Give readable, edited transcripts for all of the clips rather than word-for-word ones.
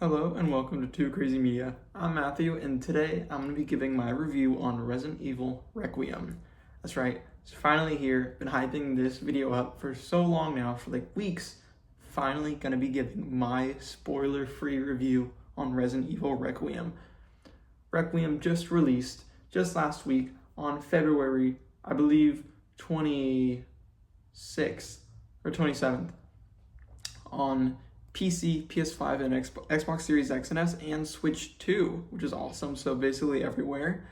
Hello and welcome to 2CrazyMedia. I'm Matthew and today I'm going to be giving my review on Resident Evil Requiem. That's right, it's finally here. Been hyping this video up for so long now, for like weeks. Finally going to be giving my spoiler-free review on Resident Evil Requiem. Requiem just released just last week on February, I believe, 26th or 27th on PC, PS5, and Xbox Series X and S, and Switch 2, which is awesome. So basically everywhere.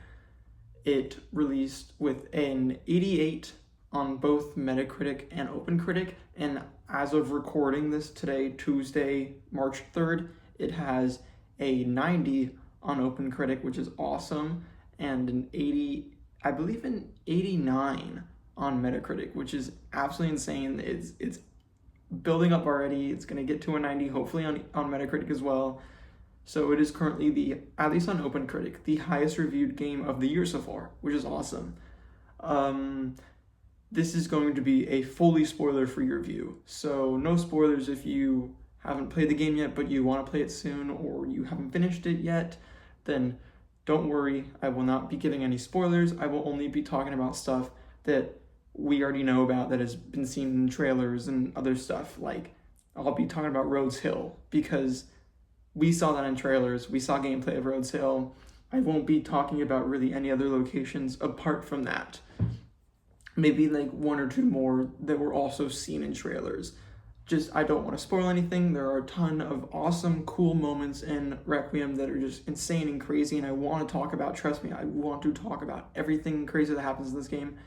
It released with an 88 on both Metacritic and OpenCritic, and as of recording this today, Tuesday, March 3rd, it has a 90 on OpenCritic, which is awesome, and an 80, I believe an 89 on Metacritic, which is absolutely insane. It's building up already. It's going to get to a 90, hopefully on Metacritic as well. So it is currently, at least on OpenCritic, the highest reviewed game of the year so far, which is awesome. This is going to be a fully spoiler-free review. So no spoilers if you haven't played the game yet, but you want to play it soon, or you haven't finished it yet, then don't worry. I will not be giving any spoilers. I will only be talking about stuff that we already know about, that has been seen in trailers and other stuff. Like, I'll be talking about Rhodes Hill because we saw that in trailers. We saw gameplay of Rhodes Hill. I won't be talking about really any other locations apart from that. Maybe like one or two more that were also seen in trailers. Just, I don't want to spoil anything. There are a ton of awesome, cool moments in Requiem that are just insane and crazy, and I want to talk about. Trust me, I want to talk about everything crazy that happens in this game.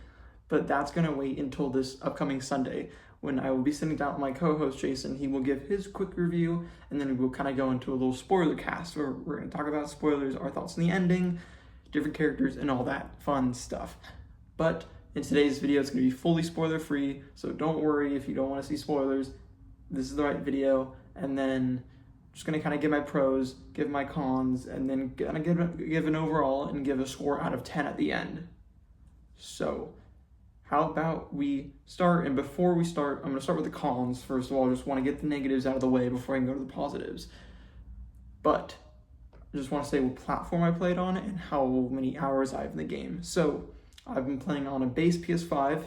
But that's going to wait until this upcoming Sunday, when I will be sitting down with my co-host Jason. He will give his quick review, and then we'll kind of go into a little spoiler cast where we're going to talk about spoilers, our thoughts on the ending, different characters, and all that fun stuff. But in today's video, it's going to be fully spoiler-free, so don't worry if you don't want to see spoilers. This is the right video, and then I'm just going to kind of give my pros, give my cons, and then kind of give an overall and give a score out of 10 at the end. So how about we start? And before we start, I'm going to start with the cons. First of all, I just want to get the negatives out of the way before I can go to the positives. But I just want to say what platform I played on and how many hours I have in the game. So I've been playing on a base PS5.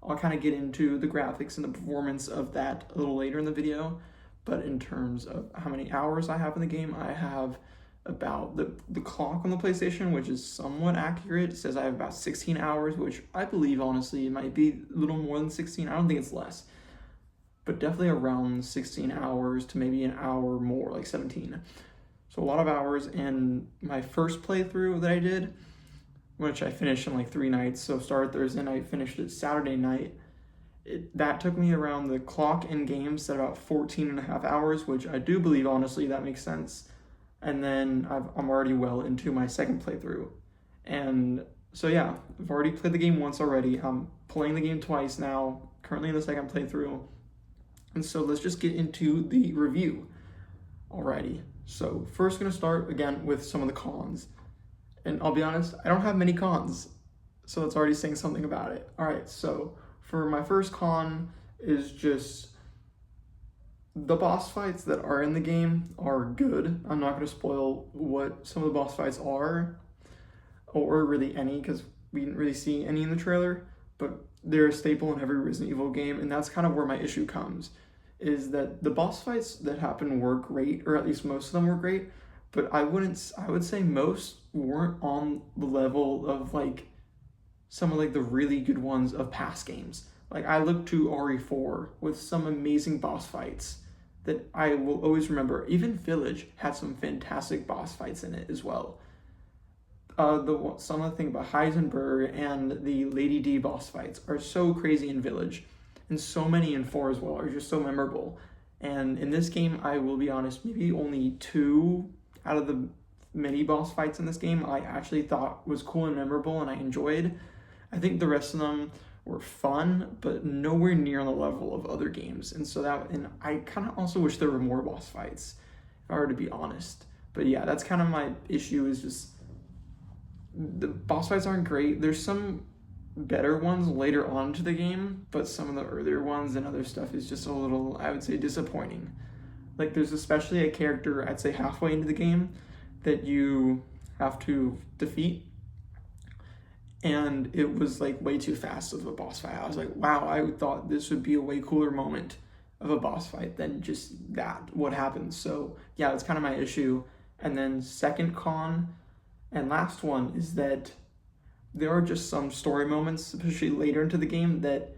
I'll kind of get into the graphics and the performance of that a little later in the video. But in terms of how many hours I have in the game, I have about the clock on the PlayStation, which is somewhat accurate. It says I have about 16 hours, which I believe, honestly, it might be a little more than 16. I don't think it's less, but definitely around 16 hours to maybe an hour more, like 17. So a lot of hours. And my first playthrough that I did, which I finished in like 3 nights, so started Thursday night, finished it Saturday night, that took me around the clock in game set about 14 and a half hours, which I do believe, honestly, that makes sense. And then I'm already well into my second playthrough. And so yeah, I've already played the game once already. I'm playing the game twice now, currently in the second playthrough. And so let's just get into the review already. So first gonna start again with some of the cons. And I'll be honest, I don't have many cons, so it's already saying something about it. All right, so for my first con is just the boss fights that are in the game are good. I'm not going to spoil what some of the boss fights are, or really any, because we didn't really see any in the trailer, but they're a staple in every Resident Evil game, and that's kind of where my issue comes, is that the boss fights that happen were great, or at least most of them were great, but I would say most weren't on the level of like some of like the really good ones of past games. Like, I look to RE4 with some amazing boss fights that I will always remember. Even Village had some fantastic boss fights in it as well. Some of the thing about Heisenberg and the Lady D boss fights are so crazy in Village, and so many in 4 as well are just so memorable. And in this game, I will be honest, maybe only 2 out of the many boss fights in this game I actually thought was cool and memorable and I enjoyed. I think the rest of them were fun, but nowhere near on the level of other games. And I kind of also wish there were more boss fights, if I were to be honest. But yeah, that's kind of my issue, is just the boss fights aren't great. There's some better ones later on to the game, but some of the earlier ones and other stuff is just a little, I would say, disappointing. Like, there's especially a character, I'd say halfway into the game, that you have to defeat, and it was like way too fast of a boss fight. I was like, wow, I thought this would be a way cooler moment of a boss fight than just that, what happens. So yeah, that's kind of my issue. And then second con and last one is that there are just some story moments, especially later into the game, that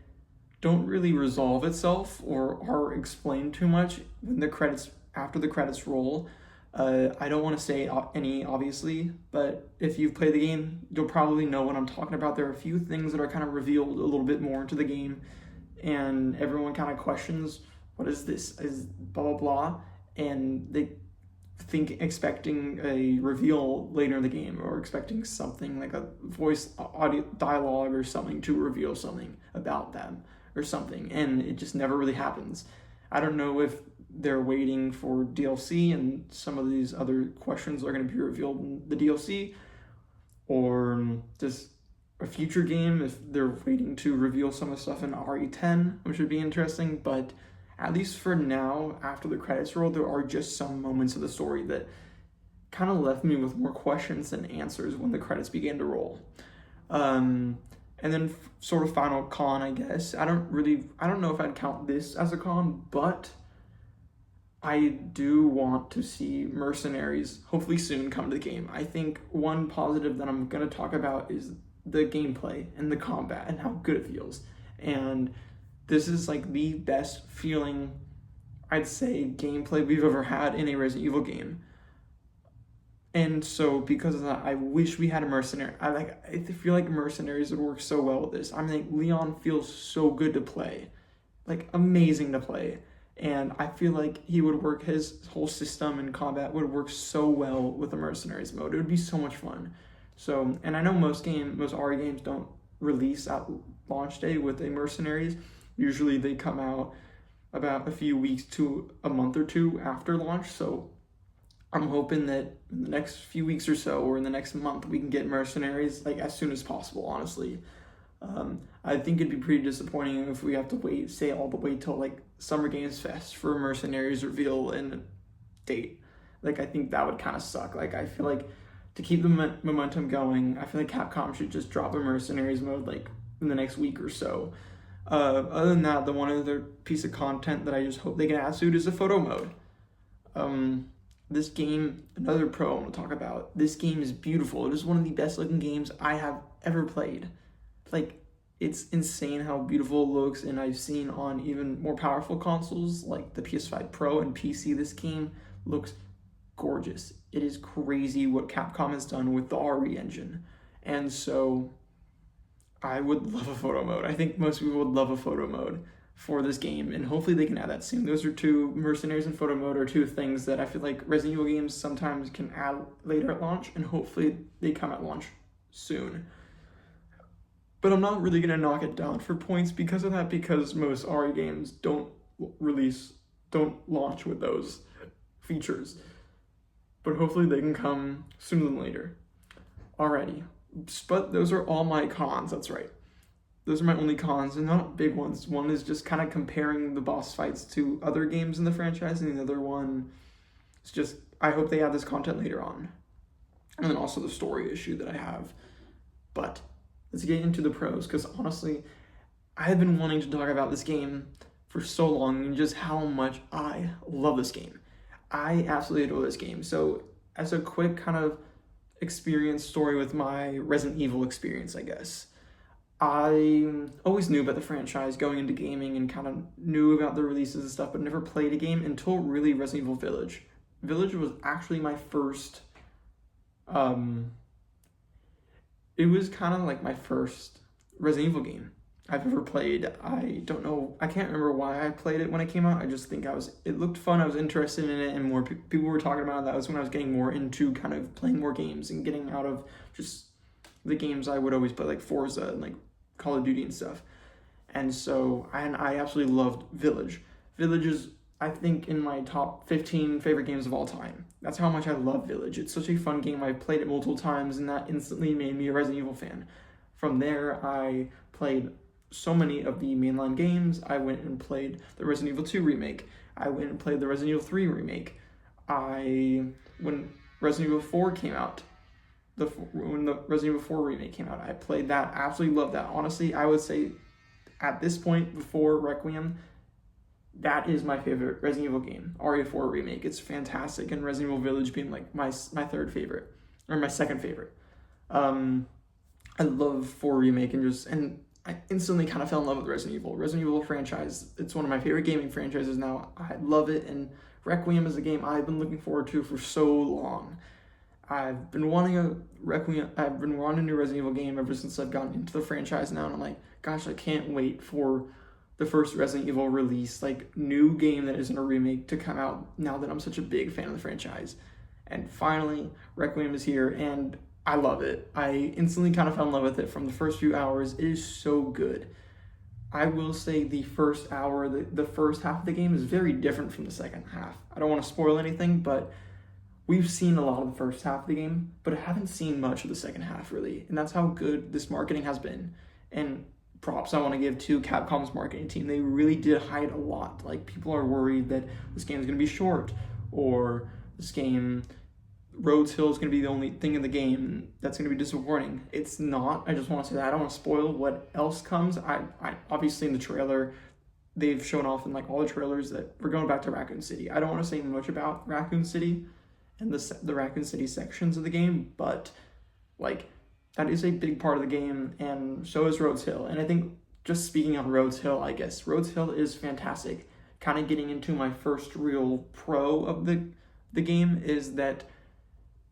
don't really resolve itself or are explained too much when the credits, after the credits roll. I don't want to say any, obviously, but if you've played the game, you'll probably know what I'm talking about. There are a few things that are kind of revealed a little bit more into the game, and everyone kind of questions, what is this? Is blah, blah, blah, and they expecting a reveal later in the game, or expecting something like a voice audio dialogue or something to reveal something about them or something, and it just never really happens. I don't know if they're waiting for DLC and some of these other questions are going to be revealed in the DLC, or just a future game if they're waiting to reveal some of the stuff in RE10, which would be interesting. But at least for now, after the credits roll, there are just some moments of the story that kind of left me with more questions than answers when the credits began to roll. And then sort of final con, I guess. I don't know if I'd count this as a con, but I do want to see Mercenaries hopefully soon come to the game. I think one positive that I'm going to talk about is the gameplay and the combat and how good it feels. And this is like the best feeling, I'd say, gameplay we've ever had in a Resident Evil game. And so because of that, I wish we had a Mercenary. I feel like Mercenaries would work so well with this. I mean, Leon feels so good to play, like amazing to play. And I feel like he would work, his whole system and combat would work so well with the Mercenaries mode. It would be so much fun. So, and I know most RE games don't release at launch day with a Mercenaries. Usually they come out about a few weeks to a month or two after launch. So I'm hoping that in the next few weeks or so, or in the next month, we can get Mercenaries like as soon as possible, honestly. I think it'd be pretty disappointing if we have to wait, say all the way till like Summer Games Fest for Mercenaries reveal and date. Like, I think that would kind of suck. Like, I feel like to keep the momentum going, I feel like Capcom should just drop a Mercenaries mode like in the next week or so. Other than that, the one other piece of content that I just hope they can add soon is a photo mode. This game, another pro I want to talk about, this game is beautiful. It is one of the best looking games I have ever played. Like, it's insane how beautiful it looks, and I've seen on even more powerful consoles like the PS5 Pro and PC, this game looks gorgeous. It is crazy what Capcom has done with the RE engine. And so I would love a photo mode. I think most people would love a photo mode for this game, and hopefully they can add that soon. Those are two, Mercenaries and photo mode, are two things that I feel like Resident Evil games sometimes can add later at launch, and hopefully they come at launch soon. But I'm not really going to knock it down for points because of that, because most RE games don't launch with those features. But hopefully they can come sooner than later. Alrighty. But those are all my cons, that's right. Those are my only cons, and not big ones. One is just kind of comparing the boss fights to other games in the franchise, and the other one is just, I hope they add this content later on. And then also the story issue that I have. But let's get into the pros, because honestly, I have been wanting to talk about this game for so long, and just how much I love this game. I absolutely adore this game. So as a quick kind of experience story with my Resident Evil experience, I guess. I always knew about the franchise going into gaming and kind of knew about the releases and stuff, but never played a game until really Resident Evil Village. Village was actually my first, it was kind of like my first Resident Evil game I've ever played. I don't know, I can't remember why I played it when it came out. I just think it looked fun, I was interested in it, and more people were talking about it. That was when I was getting more into kind of playing more games and getting out of just the games I would always play, like Forza and like Call of Duty and stuff. And so I absolutely loved Village. Village is, I think, in my top 15 favorite games of all time. That's how much I love Village. It's such a fun game. I've played it multiple times, and that instantly made me a Resident Evil fan. From there, I played so many of the mainline games. I went and played the Resident Evil 2 remake. I went and played the Resident Evil 3 remake. When Resident Evil 4 came out, when the Resident Evil 4 remake came out, I played that. Absolutely loved that. Honestly, I would say at this point, before Requiem, that is my favorite Resident Evil game. RE4 remake. It's fantastic, and Resident Evil Village being like my third favorite, or my second favorite. I love 4 remake, and I instantly kind of fell in love with Resident Evil. Resident Evil franchise, it's one of my favorite gaming franchises now. I love it, and Requiem is a game I've been looking forward to for so long. I've been wanting a new Resident Evil game ever since I've gotten into the franchise now, and I'm like, gosh, I can't wait for the first Resident Evil release, like, new game that isn't a remake to come out now that I'm such a big fan of the franchise. And finally, Requiem is here, and I love it. I instantly kind of fell in love with it from the first few hours. It is so good. I will say the first hour, the first half of the game is very different from the second half. I don't want to spoil anything, but we've seen a lot of the first half of the game, but I haven't seen much of the second half, really. And that's how good this marketing has been. And props I want to give to Capcom's marketing team. They really did hide a lot. Like, people are worried that this game is going to be short, or this game, Rhodes Hill, is going to be the only thing in the game that's going to be disappointing. It's not. I just want to say that. I don't want to spoil what else comes. I obviously, in the trailer, they've shown off in like all the trailers that we're going back to Raccoon City. I don't want to say much about Raccoon City and the Raccoon City sections of the game, but like, that is a big part of the game, and so is Rhodes Hill. And I think, just speaking on Rhodes Hill, I guess, Rhodes Hill is fantastic. Kind of getting into my first real pro of the game is that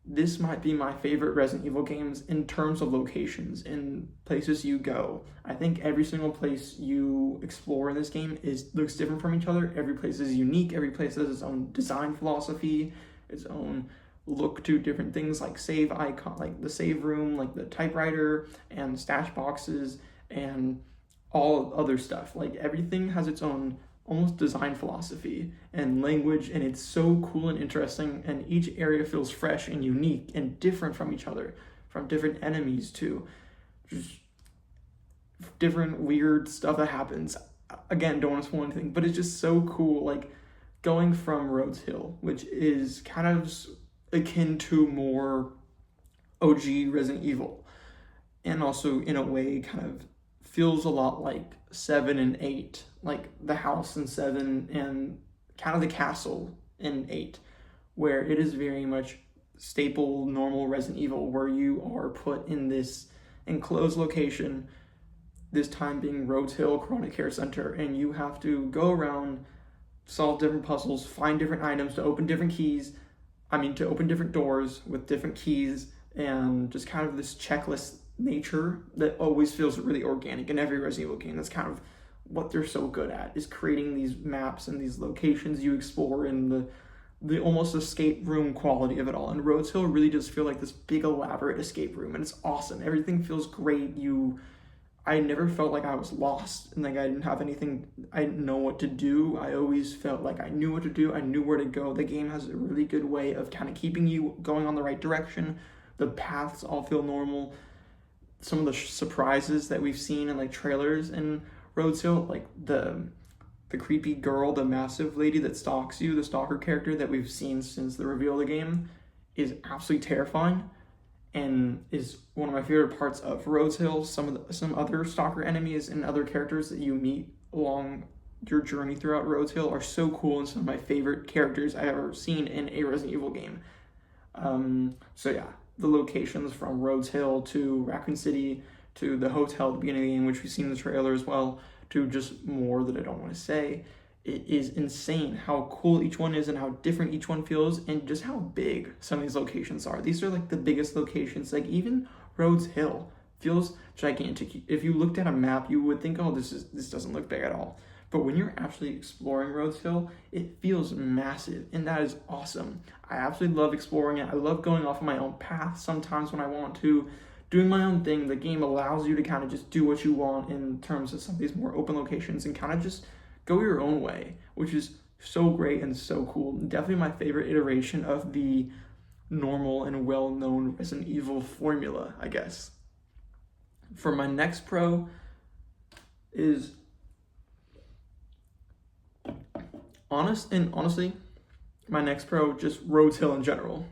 this might be my favorite Resident Evil games in terms of locations and places you go. I think every single place you explore in this game looks different from each other. Every place is unique. Every place has its own design philosophy, its own look to different things, like save icon, like the save room, like the typewriter and stash boxes and all other stuff. Like, everything has its own almost design philosophy and language, and it's so cool and interesting, and each area feels fresh and unique and different from each other, from different enemies to just different weird stuff that happens. Again, don't want to spoil anything, but it's just so cool. Like, going from Rhodes Hill, which is kind of akin to more OG Resident Evil, and also in a way kind of feels a lot like 7 and 8, like the house in 7 and kind of the castle in 8, where it is very much staple normal Resident Evil, where you are put in this enclosed location, this time being Rhodes Hill Chronic Care Center, and you have to go around, solve different puzzles, find different items to open different doors with different keys, and just kind of this checklist nature that always feels really organic in every Resident Evil game. That's kind of what they're so good at, is creating these maps and these locations you explore, in the almost escape room quality of it all. And Rhodes Hill really does feel like this big elaborate escape room, and it's awesome. Everything feels great. I never felt like I was lost and like I didn't have anything, I didn't know what to do. I always felt like I knew what to do. I knew where to go. The game has a really good way of kind of keeping you going on the right direction. The paths all feel normal. Some of the surprises that we've seen in like trailers in Rhodes Hill, like the creepy girl, the massive lady that stalks you, the stalker character that we've seen since the reveal of the game, is absolutely terrifying and is one of my favorite parts of Rhodes Hill. Some other stalker enemies and other characters that you meet along your journey throughout Rhodes Hill are so cool, and some of my favorite characters I've ever seen in a Resident Evil game. So yeah, the locations from Rhodes Hill to Raccoon City to the hotel at the beginning of the game, which we've seen in the trailer as well, to just more that I don't want to say. It is insane how cool each one is and how different each one feels, and just how big some of these locations are. These are like the biggest locations. Like, even Rhodes Hill feels gigantic. If you looked at a map, you would think, oh, this doesn't look big at all. But when you're actually exploring Rhodes Hill, it feels massive, and that is awesome. I absolutely love exploring it. I love going off on my own path sometimes when I want to, doing my own thing. The game allows you to kind of just do what you want in terms of some of these more open locations and kind of just go your own way, which is so great and so cool. Definitely my favorite iteration of the normal and well-known Resident Evil formula, I guess. For my next pro is Honestly, my next pro, just Rhodes Hill in general.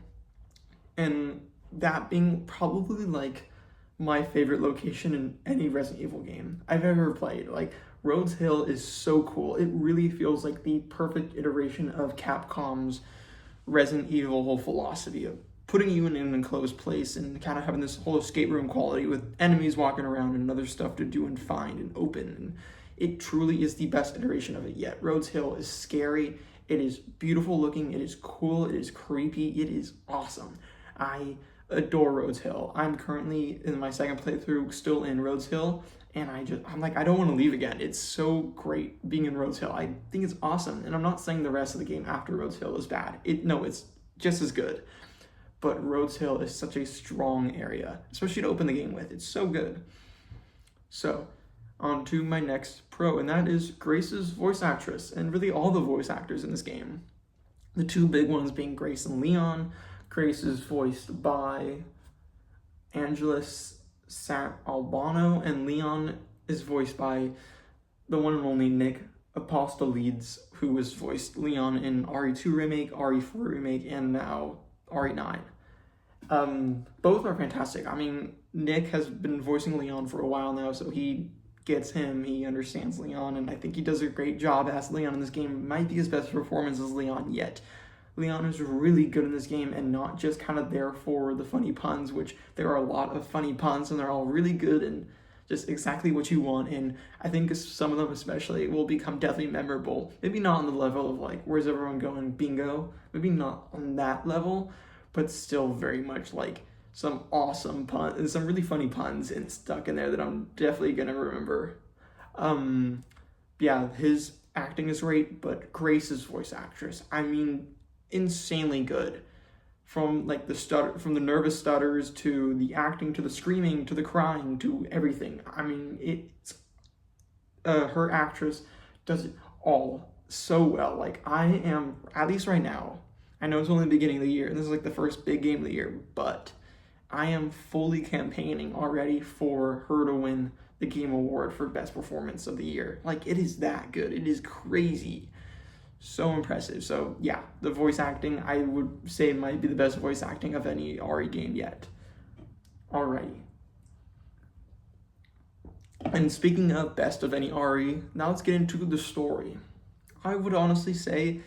And that being probably like my favorite location in any Resident Evil game I've ever played. Like, Rhodes Hill is so cool. It really feels like the perfect iteration of Capcom's Resident Evil whole philosophy of putting you in an enclosed place and kind of having this whole escape room quality with enemies walking around and other stuff to do and find and open. And it truly is the best iteration of it yet. Rhodes Hill is scary. It is beautiful looking. It is cool. It is creepy. It is awesome. I adore Rhodes Hill. I'm currently in my second playthrough, still in Rhodes Hill, and I'm like, I don't want to leave again. It's so great being in Rhodes Hill. I think it's awesome, and I'm not saying the rest of the game after Rhodes Hill is bad. No, it's just as good. But Rhodes Hill is such a strong area, especially to open the game with. It's so good. So, on to my next pro, and that is Grace's voice actress, and really all the voice actors in this game. The two big ones being Grace and Leon. Grace is voiced by Angelis Sant Albano, and Leon is voiced by the one and only Nick Apostolides, who has voiced Leon in RE2 Remake, RE4 Remake, and now RE9. Both are fantastic. I mean, Nick has been voicing Leon for a while now, so he gets him, he understands Leon, and I think he does a great job as Leon in this game. It might be his best performance as Leon yet. Leon is really good in this game and not just kind of there for the funny puns, which there are a lot of funny puns and they're all really good and just exactly what you want. And I think some of them especially will become definitely memorable. Maybe not on the level of like, where's everyone going, bingo? Maybe not on that level, but still very much like some awesome puns and some really funny puns and stuck in there that I'm definitely going to remember. Yeah, his acting is great, but Grace's voice actress, I mean, insanely good. From like from the nervous stutters to the acting to the screaming to the crying to everything. I mean, it's her actress does it all so well. Like, I am, at least right now, I know it's only the beginning of the year and this is like the first big game of the year, but I am fully campaigning already for her to win the game award for best performance of the year. Like, it is that good. It is crazy. So impressive. So yeah, the voice acting, I would say, might be the best voice acting of any RE game yet. Alrighty. And speaking of best of any RE, now let's get into the story. I would honestly say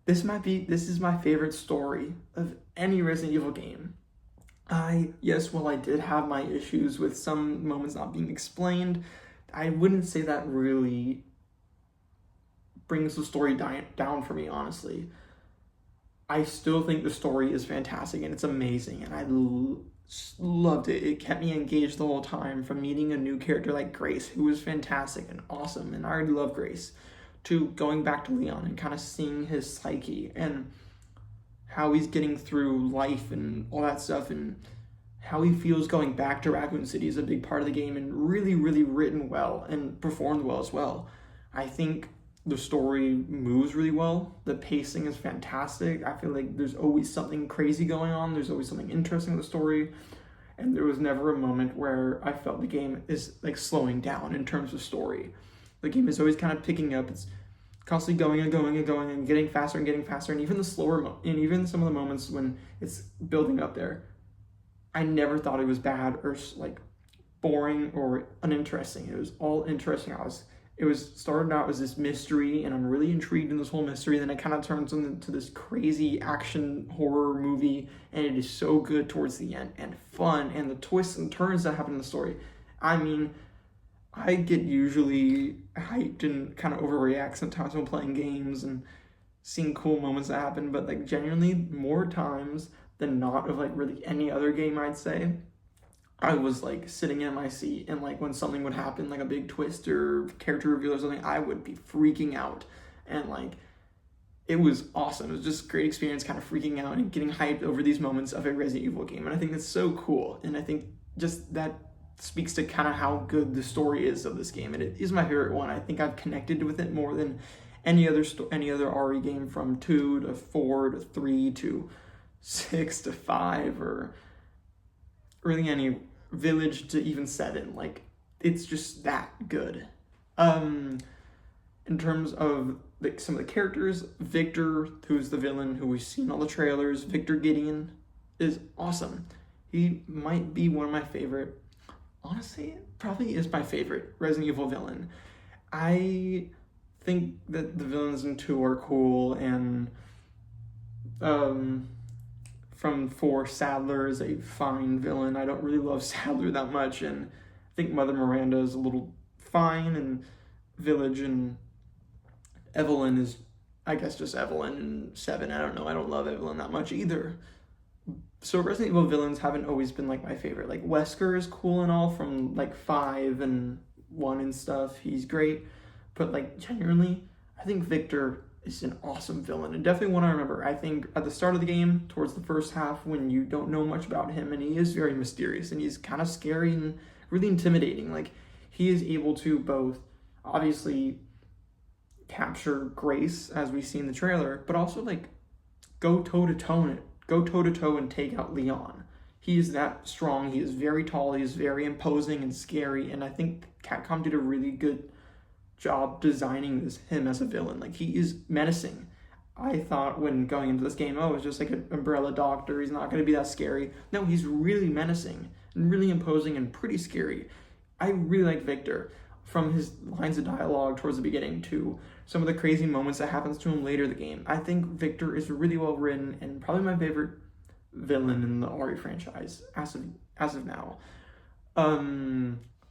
this is my favorite story of any Resident Evil game. Yes, while I did have my issues with some moments not being explained, I wouldn't say that really brings the story down for me, honestly. I still think the story is fantastic and it's amazing, and I loved it. It kept me engaged the whole time, from meeting a new character like Grace, who was fantastic and awesome, and I already love Grace, to going back to Leon and kind of seeing his psyche and how he's getting through life and all that stuff, and how he feels going back to Raccoon City is a big part of the game, and really, really written well and performed well as well. I think the story moves really well. The pacing is fantastic. I feel like there's always something crazy going on. There's always something interesting in the story. And there was never a moment where I felt the game is like slowing down in terms of story. The game is always kind of picking up. It's constantly going and going and going and getting faster and getting faster. And even and even some of the moments when it's building up there, I never thought it was bad or like boring or uninteresting. It was all interesting. It was started out as this mystery, and I'm really intrigued in this whole mystery, and then it kind of turns into this crazy action horror movie, and it is so good towards the end, and fun, and the twists and turns that happen in the story. I mean, I get usually hyped and kind of overreact sometimes when playing games and seeing cool moments that happen, but like genuinely more times than not of like really any other game, I'd say, I was like sitting in my seat, and like when something would happen, like a big twist or character reveal or something, I would be freaking out. And like, it was awesome. It was just a great experience, kind of freaking out and getting hyped over these moments of a Resident Evil game. And I think that's so cool. And I think just that speaks to kind of how good the story is of this game. And it is my favorite one. I think I've connected with it more than any other RE game, from 2 to 4 to 3 to 6 to 5, or really any Village to even 7. Like, it's just that good. In terms of some of the characters. Victor, who's the villain, who we've seen all the trailers, Victor Gideon, is awesome. He might be one of my favorite, honestly, probably is my favorite Resident Evil villain. I think that the villains in 2 are cool, and from 4, Sadler is a fine villain. I don't really love Sadler that much, and I think Mother Miranda is a little fine, and Village and Evelyn is, I guess, just Evelyn. And 7, I don't know, I don't love Evelyn that much either. So Resident Evil villains haven't always been like my favorite. Like Wesker is cool and all from like 5 and 1 and stuff. He's great, but like genuinely, I think Victor is an awesome villain, and definitely one I remember. I think at the start of the game, towards the first half, when you don't know much about him, and he is very mysterious, and he's kind of scary and really intimidating. Like, he is able to both, obviously, capture Grace, as we see in the trailer, but also, like, go toe-to-toe and take out Leon. He is that strong. He is very tall. He is very imposing and scary, and I think Capcom did a really good job designing him as a villain. Like, he is menacing. I thought when going into this game, oh, it's just like an umbrella doctor, he's not going to be that scary. No, he's really menacing and really imposing and pretty scary. I really like Victor, from his lines of dialogue towards the beginning to some of the crazy moments that happens to him later in the game. I think Victor is really well written and probably my favorite villain in the Ori franchise as of now.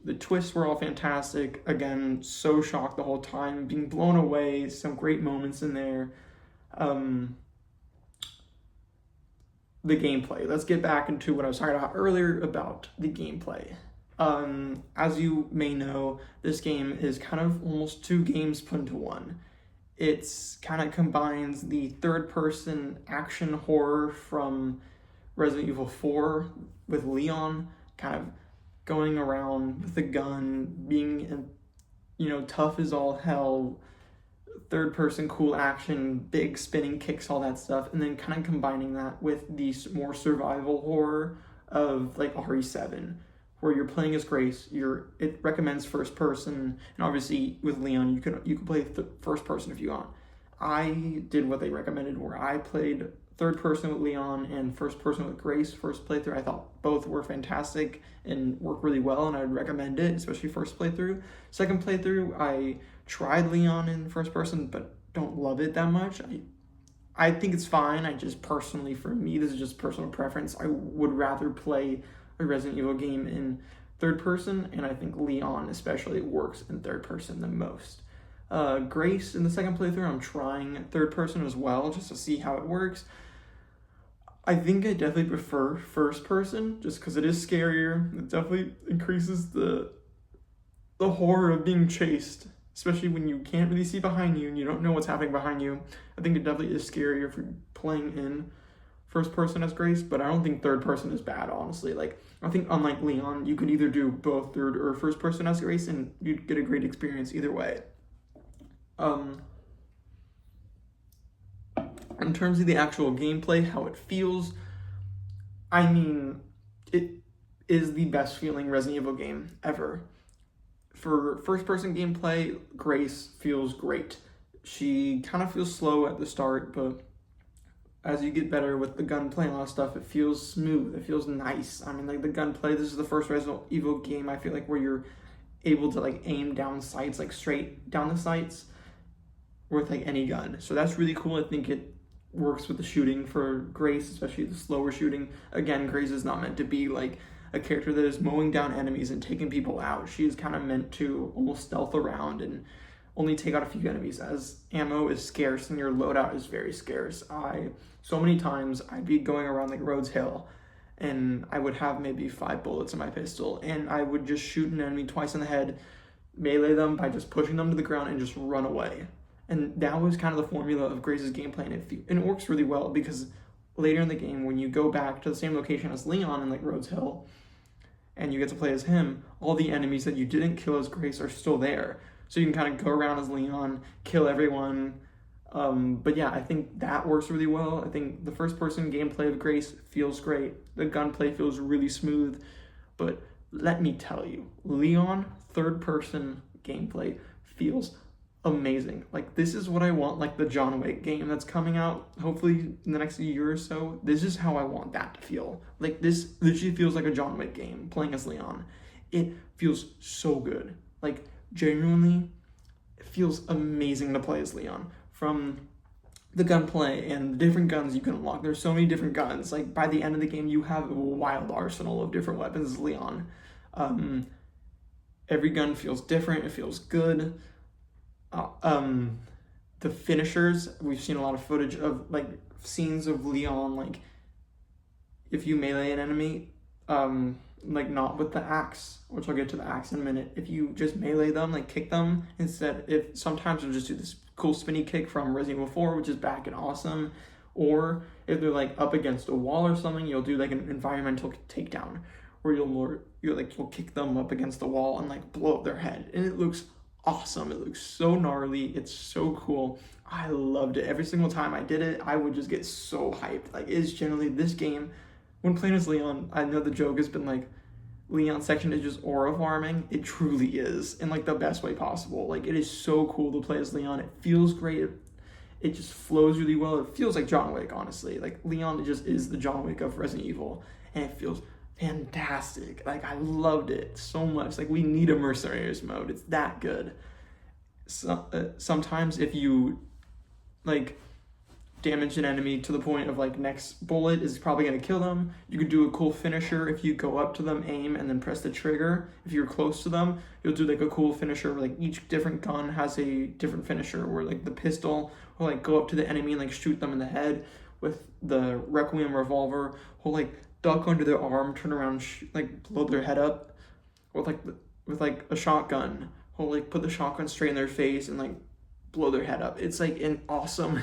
The twists were all fantastic. Again, so shocked the whole time, being blown away. Some great moments in there. The gameplay. Let's get back into what I was talking about earlier about the gameplay. As you may know, this game is kind of almost 2 games put into one. It's kind of combines the third-person action horror from Resident Evil 4 with Leon, kind of going around with a gun, being, tough as all hell, third-person cool action, big spinning kicks, all that stuff, and then kind of combining that with the more survival horror of, like, RE7, where you're playing as Grace. It recommends first person, and obviously with Leon, you can play first person if you want. I did what they recommended, where I played third person with Leon and first person with Grace. First playthrough, I thought both were fantastic and work really well, and I would recommend it, especially first playthrough. Second playthrough, I tried Leon in first person, but don't love it that much. I think it's fine. I just personally, for me, this is just personal preference. I would rather play a Resident Evil game in third person, and I think Leon especially works in third person the most. Grace in the second playthrough, I'm trying third person as well, just to see how it works. I think I definitely prefer first person, just because it is scarier. It definitely increases the horror of being chased, especially when you can't really see behind you and you don't know what's happening behind you. I think it definitely is scarier for playing in first person as Grace, but I don't think third person is bad, honestly. Like, I think unlike Leon, you could either do both third or first person as Grace, and you'd get a great experience either way. In terms of the actual gameplay, how it feels, I mean, it is the best feeling Resident Evil game ever. For first-person gameplay, Grace feels great. She kind of feels slow at the start, but as you get better with the gunplay and all that stuff, it feels smooth. It feels nice. I mean, like, the gunplay, this is the first Resident Evil game, I feel like, where you're able to, like, aim down sights, like, straight down the sights with, like, any gun. So that's really cool. I think it works with the shooting for Grace, especially the slower shooting. Again, Grace is not meant to be like a character that is mowing down enemies and taking people out. She is kind of meant to almost stealth around and only take out a few enemies, as ammo is scarce and your loadout is very scarce. So many times I'd be going around like Rhodes Hill and I would have maybe 5 bullets in my pistol, and I would just shoot an enemy twice in the head, melee them by just pushing them to the ground and just run away. And that was kind of the formula of Grace's gameplay, and it works really well, because later in the game, when you go back to the same location as Leon in like Rhodes Hill, and you get to play as him, all the enemies that you didn't kill as Grace are still there. So you can kind of go around as Leon, kill everyone. But yeah, I think that works really well. I think the first-person gameplay of Grace feels great. The gunplay feels really smooth. But let me tell you, Leon third-person gameplay feels amazing. Like, this is what I want, like the John Wick game that's coming out hopefully in the next year or so. This is how I want that to feel. Like, this literally feels like a John Wick game playing as Leon. It feels so good. Like, genuinely, it feels amazing to play as Leon. From the gunplay and the different guns you can unlock. There's so many different guns. Like, by the end of the game, you have a wild arsenal of different weapons as Leon. Every gun feels different. It feels good. The finishers, we've seen a lot of footage of like scenes of Leon, like if you melee an enemy, like not with the axe, which I'll get to the axe in a minute. If you just melee them, like kick them instead, if sometimes you'll just do this cool spinny kick from Resident Evil 4, which is back and awesome. Or if they're like up against a wall or something, you'll do like an environmental takedown where you'll kick them up against the wall and like blow up their head, and it looks awesome. It looks so gnarly. It's so cool. I loved it. Every single time I did it, I would just get so hyped. Like, it's generally this game, when playing as Leon, I know the joke has been like, Leon section is just aura farming. It truly is, in like the best way possible. Like, it is so cool to play as Leon. It feels great. It just flows really well. It feels like John Wick, honestly. Like, Leon just is the John Wick of Resident Evil, and it feels fantastic. Like, I loved it so much. Like, we need a mercenaries mode. It's that good. So, sometimes if you like damage an enemy to the point of like next bullet is probably going to kill them, you could do a cool finisher. If you go up to them, aim, and then press the trigger, if you're close to them, you'll do like a cool finisher where like each different gun has a different finisher, where like the pistol will like go up to the enemy and like shoot them in the head. With the Requiem revolver, will like duck under their arm, turn around, like blow their head up. With like a shotgun, will like put the shotgun straight in their face and like blow their head up. It's like an awesome,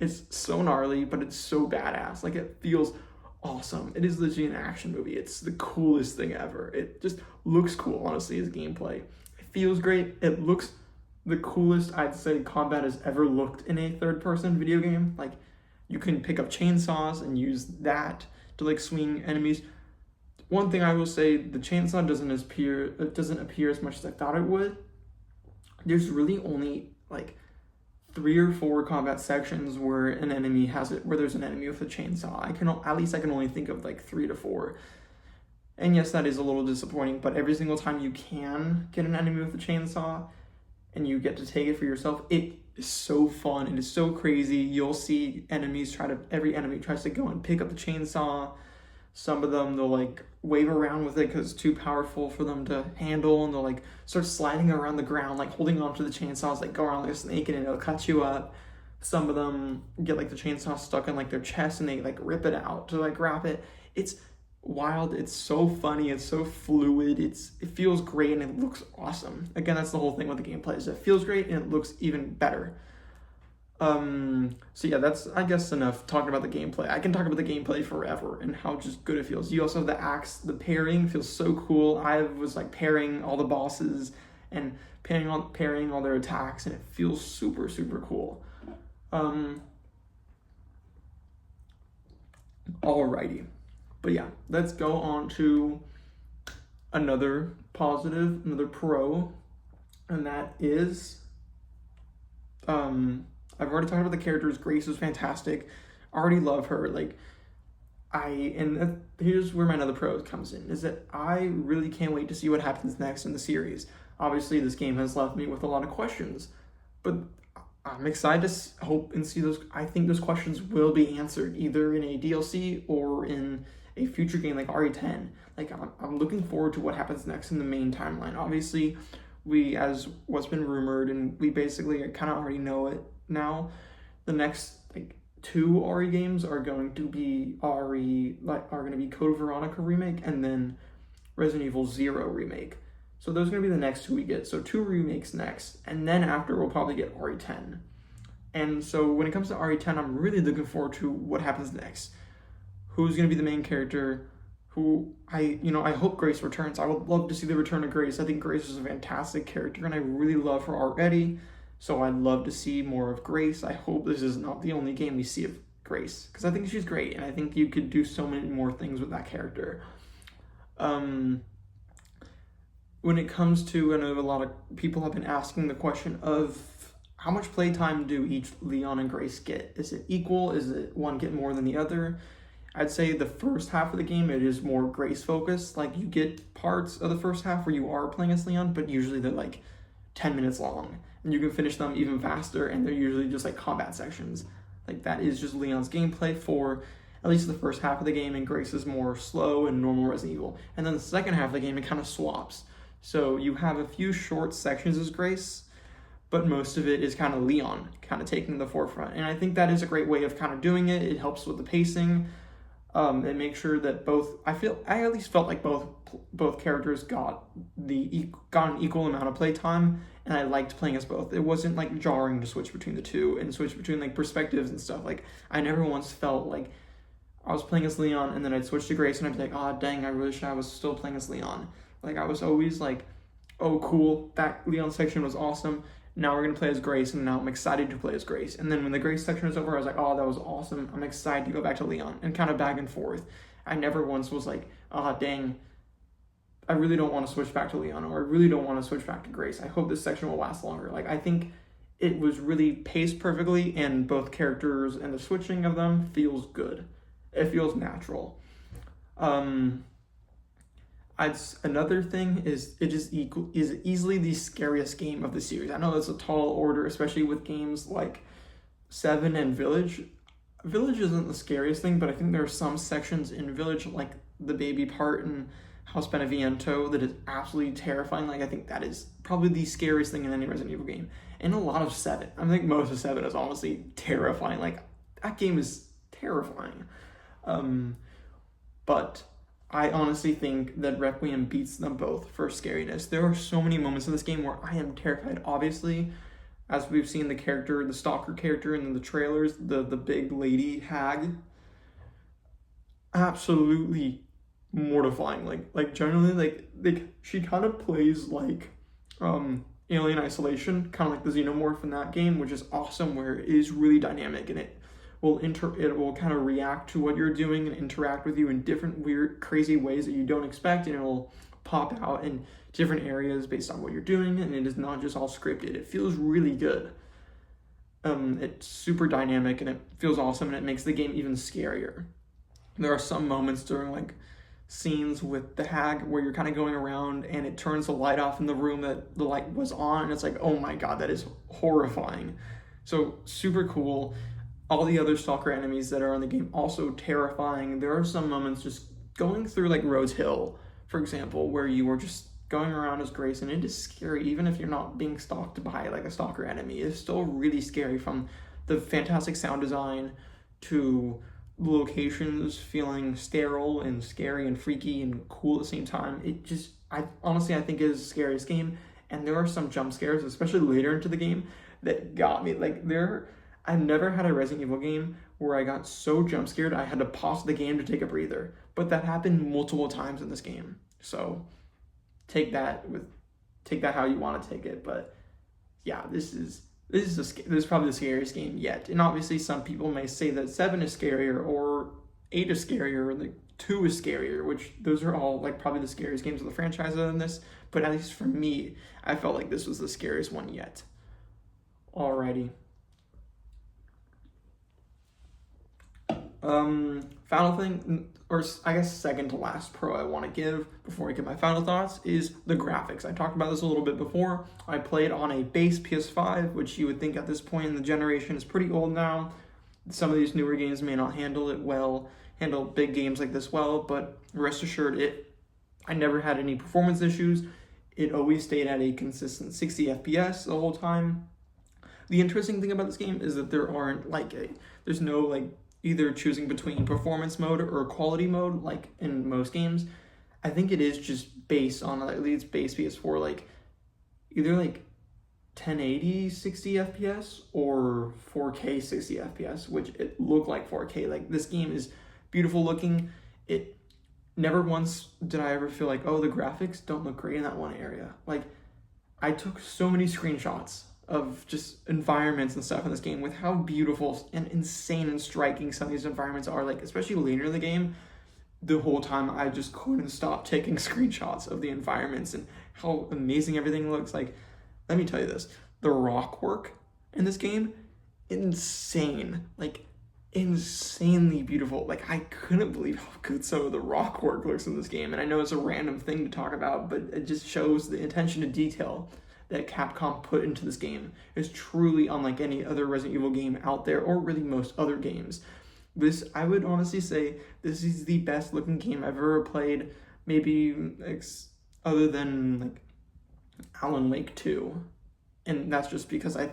it's so gnarly, but it's so badass. Like, it feels awesome. It is literally an action movie. It's the coolest thing ever. It just looks cool, honestly, as gameplay. It feels great. It looks the coolest I'd say combat has ever looked in a third-person video game. Like, you can pick up chainsaws and use that to like swing enemies. One thing I will say, the chainsaw doesn't appear as much as I thought it would. There's really only like 3 or 4 combat sections where an enemy has it, where there's an enemy with a chainsaw. I can only think of like 3 to 4. And yes, that is a little disappointing, but every single time you can get an enemy with a chainsaw and you get to take it for yourself, it is so fun. It is so crazy. You'll see every enemy tries to go and pick up the chainsaw. Some of them, they'll like wave around with it because it's too powerful for them to handle, and they'll like start sliding around the ground, like holding onto the chainsaws, like go around like a snake, and it'll cut you up. Some of them get like the chainsaw stuck in like their chest and they like rip it out to like wrap it. It's wild. It's so funny. It's so fluid. It feels great, and it looks awesome. Again, that's the whole thing with the gameplay, is it feels great and it looks even better. So yeah, that's, I guess, enough talking about the gameplay. I can talk about the gameplay forever and how just good it feels. You also have the axe, the pairing feels so cool. I was like pairing all the bosses and pairing all their attacks, and it feels super, super cool. Alrighty. But yeah, let's go on to another positive, another pro, and that is, I've already talked about the characters. Grace was fantastic. I already love her. Like, here's where my another pro comes in, is that I really can't wait to see what happens next in the series. Obviously, this game has left me with a lot of questions, but I'm excited to hope and see those. I think those questions will be answered either in a DLC or in a future game like RE10. Like, I'm looking forward to what happens next in the main timeline. Obviously, as what's been rumored, and we basically kind of already know it now, the next like 2 RE games are going to be Code Veronica remake and then Resident Evil 0 remake. So those are going to be the next 2 we get. So 2 remakes next, and then after we'll probably get RE10. And so when it comes to RE10, I'm really looking forward to what happens next. Who's going to be the main character? I hope Grace returns. I would love to see the return of Grace. I think Grace is a fantastic character, and I really love her already. So I'd love to see more of Grace. I hope this is not the only game we see of Grace, because I think she's great, and I think you could do so many more things with that character. When it comes to, I know a lot of people have been asking the question of how much playtime do each Leon and Grace get? Is it equal? Is it one get more than the other? I'd say the first half of the game, it is more Grace focused. Like, you get parts of the first half where you are playing as Leon, but usually they're like 10 minutes long, and you can finish them even faster, and they're usually just like combat sections. Like, that is just Leon's gameplay for at least the first half of the game, and Grace is more slow and normal Resident Evil. And then the second half of the game, it kind of swaps. So you have a few short sections as Grace, but most of it is kind of Leon kind of taking the forefront. And I think that is a great way of kind of doing it. It helps with the pacing. It makes sure that I at least felt like both characters got an equal amount of playtime, and I liked playing as both. It wasn't like jarring to switch between the two and switch between like perspectives and stuff. Like, I never once felt like I was playing as Leon and then I'd switch to Grace and I'd be like, oh dang, I wish I was still playing as Leon. Like, I was always like, oh cool, that Leon section was awesome. Now we're going to play as Grace, and now I'm excited to play as Grace. And then when the Grace section was over, I was like, oh, that was awesome. I'm excited to go back to Leon, and kind of back and forth. I never once was like, oh, dang, I really don't want to switch back to Leon, or I really don't want to switch back to Grace. I hope this section will last longer. Like, I think it was really paced perfectly, and both characters and the switching of them feels good. It feels natural. Another thing is it is easily the scariest game of the series. I know that's a tall order, especially with games like 7 and Village. Village isn't the scariest thing, but I think there are some sections in Village, like the baby part in House Beneviento, that is absolutely terrifying. Like, I think that is probably the scariest thing in any Resident Evil game. And a lot of 7. I think most of 7 is honestly terrifying. Like, that game is terrifying. But I honestly think that Requiem beats them both for scariness. There are so many moments in this game where I am terrified. Obviously, as we've seen the stalker character in the trailers, the big lady hag, absolutely mortifying. Like generally, like she kind of plays like Alien Isolation, kind of like the Xenomorph in that game, which is awesome, where it is really dynamic and it will kind of react to what you're doing and interact with you in different weird, crazy ways that you don't expect, and it'll pop out in different areas based on what you're doing, and it is not just all scripted. It feels really good. It's super dynamic, and it feels awesome, and it makes the game even scarier. There are some moments during like scenes with the hag where you're kind of going around and it turns the light off in the room that the light was on, and it's like, oh my god, that is horrifying. So super cool. All the other stalker enemies that are in the game also terrifying. There are some moments just going through like Rose Hill, for example, where you are just going around as Grace, and it is scary. Even if you're not being stalked by like a stalker enemy, it's still really scary, from the fantastic sound design to the locations feeling sterile and scary and freaky and cool at the same time. I think it is the scariest game. And there are some jump scares, especially later into the game, that got me. Like, I've never had a Resident Evil game where I got so jump scared I had to pause the game to take a breather. But that happened multiple times in this game. So take that how you want to take it. But yeah, this is probably the scariest game yet. And obviously some people may say that 7 is scarier, or 8 is scarier, or like 2 is scarier, which those are all like probably the scariest games of the franchise other than this. But at least for me, I felt like this was the scariest one yet. Alrighty. Final thing, or I guess second to last pro I want to give before I get my final thoughts, is the graphics. I talked about this a little bit before. I played on a base PS5, which you would think at this point in the generation is pretty old now. Some of these newer games may not handle big games like this well, but rest assured, I never had any performance issues. It always stayed at a consistent 60 FPS the whole time. The interesting thing about this game is that there's no like either choosing between performance mode or quality mode like in most games. I think it is just based on at least base PS4, like either like 1080 60 FPS or 4K 60 FPS, which it looked like 4K. Like, this game is beautiful looking. It never once did I ever feel like, oh, the graphics don't look great in that one area. Like, I took so many screenshots of just environments and stuff in this game with how beautiful and insane and striking some of these environments are. Like, especially later in the game, the whole time I just couldn't stop taking screenshots of the environments and how amazing everything looks. Like, let me tell you this, the rock work in this game, insane. Like, insanely beautiful. Like, I couldn't believe how good some of the rock work looks in this game. And I know it's a random thing to talk about, but it just shows the attention to detail that Capcom put into this game. Is truly unlike any other Resident Evil game out there, or really most other games. This, I would honestly say, this is the best looking game I've ever played, maybe other than like Alan Wake 2. And that's just because I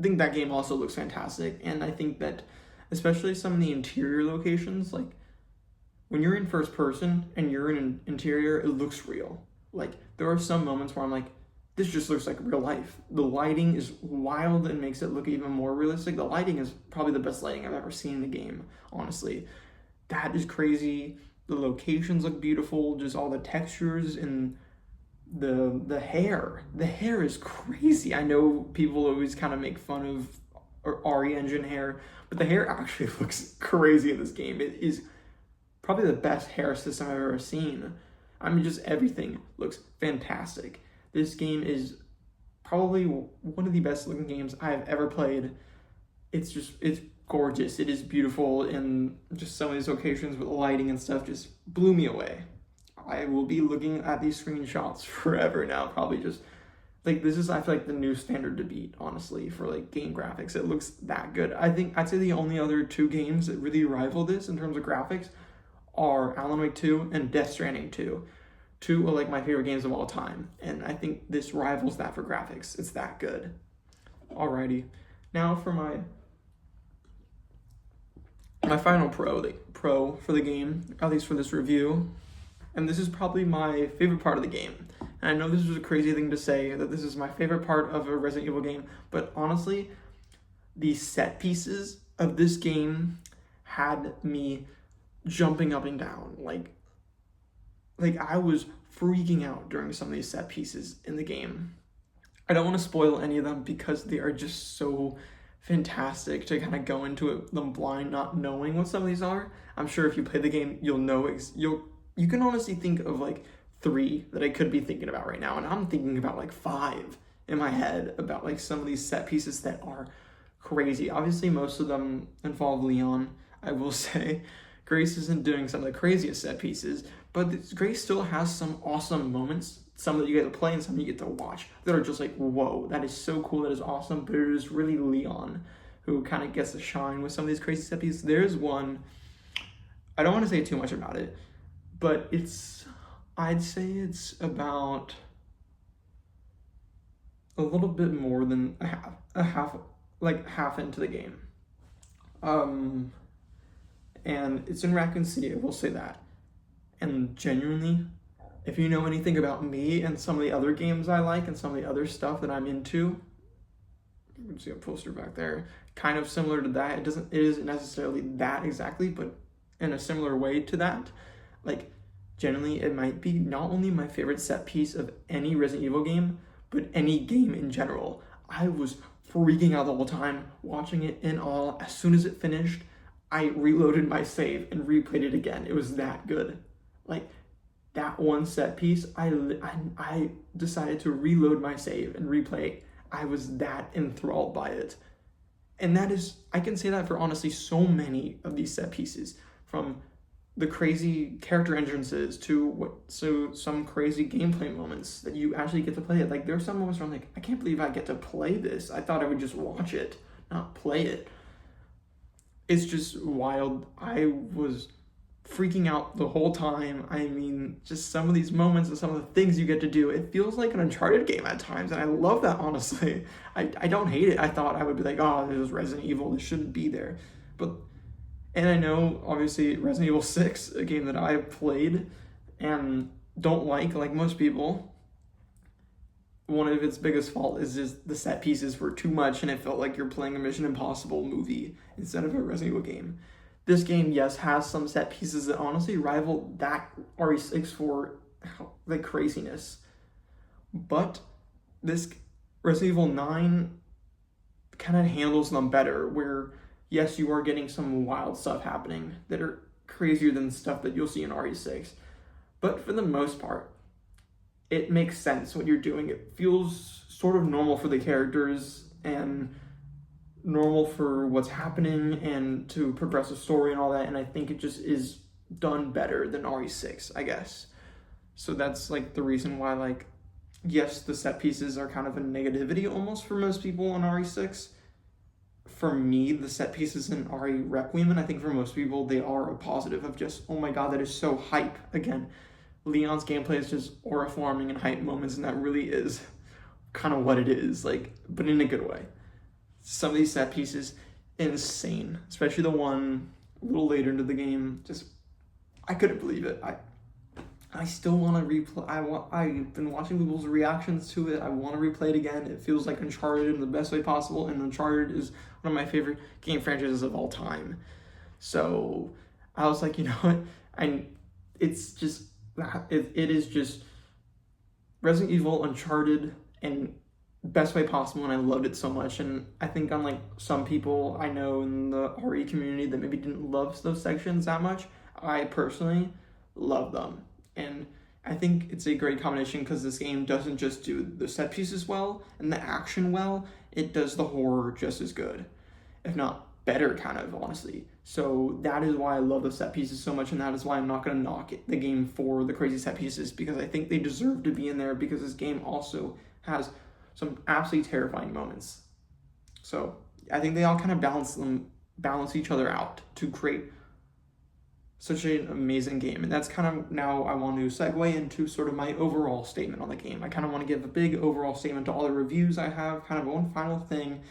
think that game also looks fantastic. And I think that especially some of the interior locations, like when you're in first person and you're in an interior, it looks real. Like there are some moments where I'm like, this just looks like real life. The lighting is wild and makes it look even more realistic. The lighting is probably the best lighting I've ever seen in the game, honestly. That is crazy. The locations look beautiful, just all the textures and the hair. The hair is crazy. I know people always kind of make fun of RE Engine hair, but the hair actually looks crazy in this game. It is probably the best hair system I've ever seen. I mean, just everything looks fantastic. This game is probably one of the best looking games I've ever played. It's gorgeous. It is beautiful, and just some of these locations with the lighting and stuff just blew me away. I will be looking at these screenshots forever now, probably just, like, this is, I feel like, the new standard to beat, honestly, for, like, game graphics. It looks that good. I'd say the only other two games that really rival this in terms of graphics are Alan Wake 2 and Death Stranding 2. Two are, like, my favorite games of all time, and I think this rivals that for graphics. It's that good. Alrighty. Now for my final pro for the game, at least for this review. And this is probably my favorite part of the game. And I know this is a crazy thing to say, that this is my favorite part of a Resident Evil game, but honestly, the set pieces of this game had me jumping up and down. Like I was freaking out during some of these set pieces in the game. I don't want to spoil any of them because they are just so fantastic to kind of go into them blind, not knowing what some of these are. I'm sure if you play the game, you'll know, you can honestly think of like 3 that I could be thinking about right now, and I'm thinking about like 5 in my head about like some of these set pieces that are crazy. Obviously, most of them involve Leon, I will say. Grace isn't doing some of the craziest set pieces, but Grace still has some awesome moments, some that you get to play and some you get to watch, that are just like, whoa, that is so cool, that is awesome. But it is really Leon who kind of gets to shine with some of these crazy set pieces. There's one, I don't want to say too much about it, but I'd say it's about a little bit more than half into the game. And it's in Raccoon City, I will say that. And genuinely, if you know anything about me and some of the other games I like and some of the other stuff that I'm into, you can see a poster back there, kind of similar to that. It isn't necessarily that exactly, but in a similar way to that. Like, generally, it might be not only my favorite set piece of any Resident Evil game, but any game in general. I was freaking out the whole time, watching it in awe. As soon as it finished, I reloaded my save and replayed it again. It was that good. Like, that one set piece, I decided to reload my save and replay. I was that enthralled by it. And that is, I can say that for honestly so many of these set pieces, from the crazy character entrances to some crazy gameplay moments that you actually get to play it. Like, there are some moments where I'm like, I can't believe I get to play this. I thought I would just watch it, not play it. It's just wild. I was freaking out the whole time. I mean, just some of these moments and some of the things you get to do, it feels like an Uncharted game at times, and I love that, honestly. I don't hate it. I thought I would be like, oh, this is Resident Evil, this shouldn't be there. And I know, obviously, Resident Evil 6, a game that I've played and don't like most people, one of its biggest fault is just the set pieces were too much, and it felt like you're playing a Mission Impossible movie instead of a Resident Evil game. This game, yes, has some set pieces that honestly rival that RE6 for like craziness. But this Resident Evil 9 kind of handles them better, where yes, you are getting some wild stuff happening that are crazier than stuff that you'll see in RE6. But for the most part, it makes sense what you're doing. It feels sort of normal for the characters, and normal for what's happening and to progress the story and all that, and I think it just is done better than RE6, I guess. So that's like the reason why, like, yes, the set pieces are kind of a negativity almost for most people in RE6. For me, the set pieces in RE Requiem, and I think for most people, they are a positive of just, oh my god, that is so hype. Again, Leon's gameplay is just aura-forming and hype moments, and that really is kind of what it is, like, but in a good way. Some of these set pieces, insane. Especially the one a little later into the game, just, I couldn't believe it. I still want to replay. I've been watching people's reactions to it. I want to replay it again. It feels like Uncharted in the best way possible, and Uncharted is one of my favorite game franchises of all time. So I was like, you know what? It's just, it is just Resident Evil, Uncharted, and best way possible, and I loved it so much. And I think unlike some people I know in the RE community that maybe didn't love those sections that much, I personally love them. And I think it's a great combination because this game doesn't just do the set pieces well and the action well, it does the horror just as good, if not better, kind of, honestly. So that is why I love the set pieces so much, and that is why I'm not going to knock the game for the crazy set pieces, because I think they deserve to be in there, because this game also has some absolutely terrifying moments. So I think they all kind of balance each other out to create such an amazing game. And that's kind of, now I want to segue into sort of my overall statement on the game. I kind of want to give a big overall statement to all the reviews I have, kind of one final thing,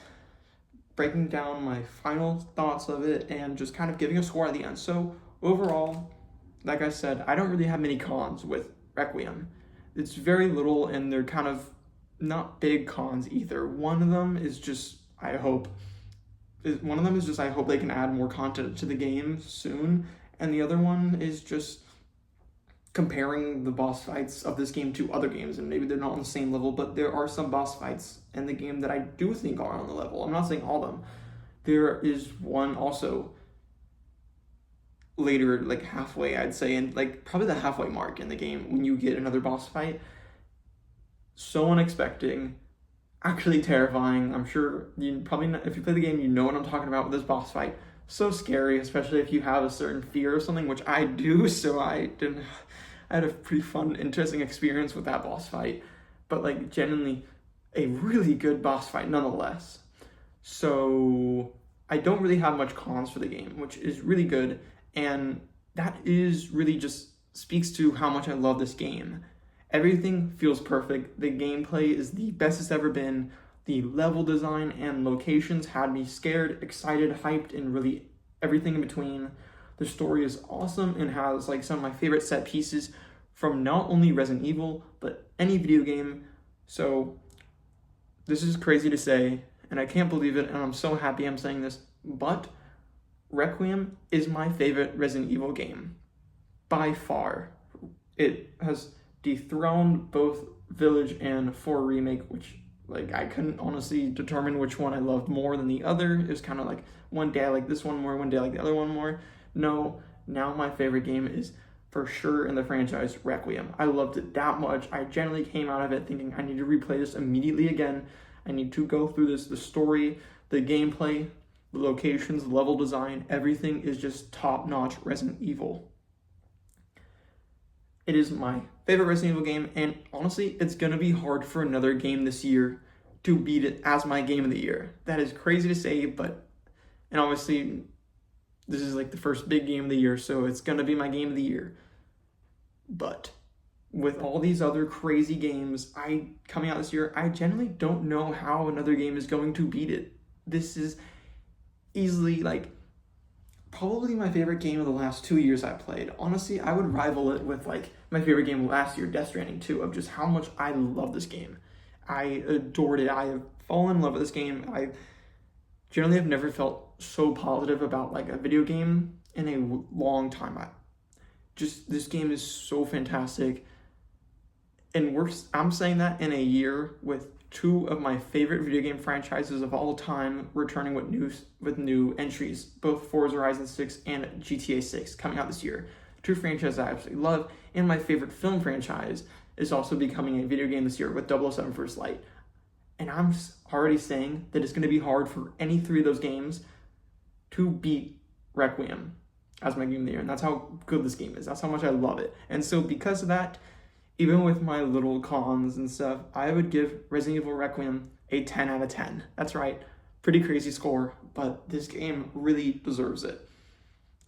breaking down my final thoughts of it, and just kind of giving a score at the end. So overall, like I said, I don't really have many cons with Requiem. It's very little, and they're kind of not big cons either. One of them is just, I hope they can add more content to the game soon. And the other one is just comparing the boss fights of this game to other games, and maybe they're not on the same level, but there are some boss fights in the game that I do think are on the level. I'm not saying all of them. There is one also later, like halfway, I'd say, and like probably the halfway mark in the game, when you get another boss fight. So unexpected, actually terrifying. I'm sure you probably know, if you play the game, you know what I'm talking about with this boss fight. So scary, especially if you have a certain fear of something, which I do. So I had a pretty fun, interesting experience with that boss fight, but like genuinely a really good boss fight nonetheless. So I don't really have much cons for the game, which is really good, and that is really just speaks to how much I love this game. Everything feels perfect. The gameplay is the best it's ever been. The level design and locations had me scared, excited, hyped, and really everything in between. The story is awesome and has like some of my favorite set pieces from not only Resident Evil, but any video game. So this is crazy to say, and I can't believe it, and I'm so happy I'm saying this, but Requiem is my favorite Resident Evil game. By far. It has dethroned both Village and 4 Remake, which, like, I couldn't honestly determine which one I loved more than the other. It was kind of like one day I like this one more, one day I like the other one more. No, now my favorite game is for sure in the franchise Requiem. I loved it that much. I generally came out of it thinking I need to replay this immediately again. I need to go through this, the story, the gameplay, the locations, the level design, everything is just top-notch Resident Evil. It is my favorite Resident Evil game, and honestly, it's going to be hard for another game this year to beat it as my game of the year. That is crazy to say, but, and obviously, this is like the first big game of the year, so it's going to be my game of the year. But with all these other crazy games coming out this year, I generally don't know how another game is going to beat it. This is easily, like, probably my favorite game of the last 2 years I played. Honestly, I would rival it with like my favorite game last year, Death Stranding 2, of just how much I love this game. I adored it. I have fallen in love with this game. I generally have never felt so positive about like a video game in a long time. This game is so fantastic. And I'm saying that in a year with two of my favorite video game franchises of all time returning with new entries, both Forza Horizon 6 and GTA 6 coming out this year. Two franchises I absolutely love, and my favorite film franchise is also becoming a video game this year with 007 First Light. and I'm already saying that it's going to be hard for any 3 of those games to beat Requiem as my game of the year, and that's how good this game is. That's how much I love it. And so because of that, even with my little cons and stuff, I would give Resident Evil Requiem a 10 out of 10. That's right, pretty crazy score, but this game really deserves it.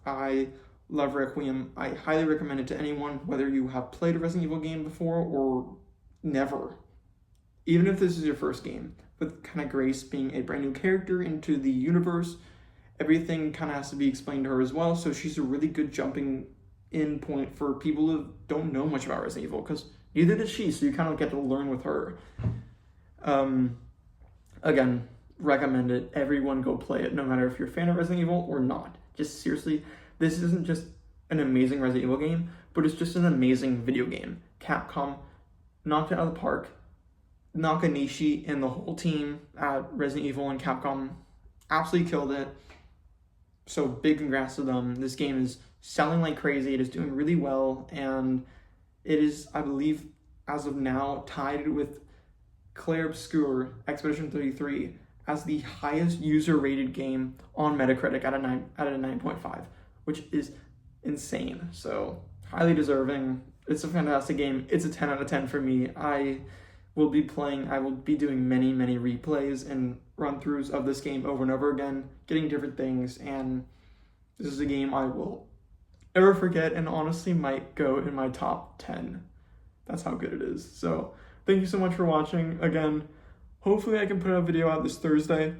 I love Requiem. I highly recommend it to anyone, whether you have played a Resident Evil game before or never. Even if this is your first game, with kind of Grace being a brand new character into the universe, everything kind of has to be explained to her as well, so she's a really good jumping in point for people who don't know much about Resident Evil, because neither does she, so you kind of get to learn with her. Again, recommend it. Everyone go play it, no matter if you're a fan of Resident Evil or not. Just seriously, this isn't just an amazing Resident Evil game, but it's just an amazing video game. Capcom knocked it out of the park. Nakanishi and the whole team at Resident Evil and Capcom absolutely killed it. So big congrats to them. This game is selling like crazy. It is doing really well, and it is, I believe, as of now, tied with Clair Obscur Expedition 33 as the highest user-rated game on Metacritic at a 9.5, which is insane. So highly deserving. It's a fantastic game. It's a 10 out of 10 for me. I will be doing many replays and run-throughs of this game over and over again, getting different things, and this is a game I will never forget and honestly might go in my top 10. That's how good it is. So thank you so much for watching. Again, hopefully I can put a video out this Thursday.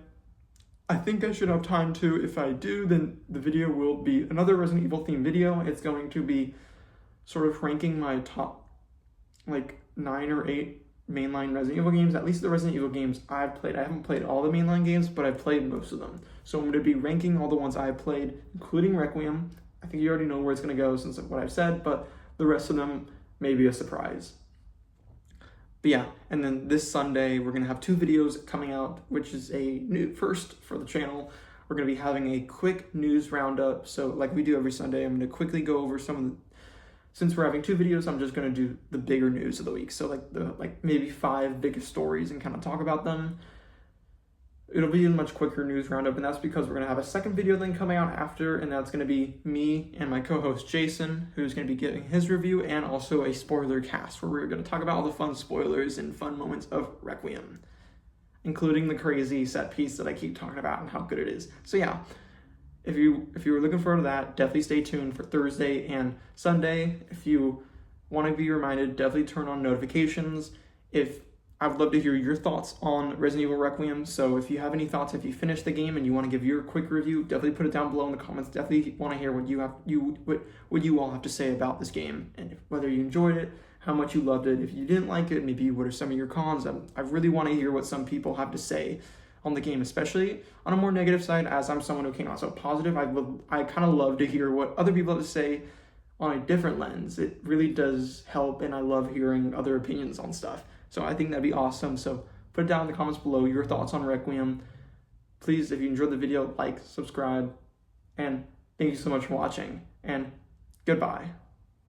I think I should have time to. If I do, then the video will be another Resident Evil themed video. It's going to be sort of ranking my top 9 or 8 mainline Resident Evil games, at least the Resident Evil games I've played. I haven't played all the mainline games, but I've played most of them. So I'm going to be ranking all the ones I've played, including Requiem. I think you already know where it's going to go since of what I've said, but the rest of them may be a surprise. But yeah, and then this Sunday, we're going to have 2 videos coming out, which is a new first for the channel. We're going to be having a quick news roundup. So like we do every Sunday, I'm going to quickly go over some of the, since we're having 2 videos, I'm just going to do the bigger news of the week. So like maybe 5 biggest stories and kind of talk about them. It'll be a much quicker news roundup, and that's because we're going to have a second video then coming out after, and that's going to be me and my co-host Jason, who's going to be giving his review, and also a spoiler cast where we're going to talk about all the fun spoilers and fun moments of Requiem, including the crazy set piece that I keep talking about and how good it is. So yeah, if you were looking forward to that, definitely stay tuned for Thursday and Sunday. If you want to be reminded, definitely turn on notifications. I would love to hear your thoughts on Resident Evil Requiem. So if you have any thoughts, if you finished the game and you want to give your quick review, definitely put it down below in the comments. Definitely want to hear what you all have to say about this game, and whether you enjoyed it, how much you loved it. If you didn't like it, maybe what are some of your cons. I really want to hear what some people have to say on the game, especially on a more negative side, as I'm someone who came out so positive. I kind of love to hear what other people have to say on a different lens. It really does help, and I love hearing other opinions on stuff. So I think that'd be awesome. So put down in the comments below your thoughts on Requiem. Please, if you enjoyed the video, like, subscribe, and thank you so much for watching, and goodbye.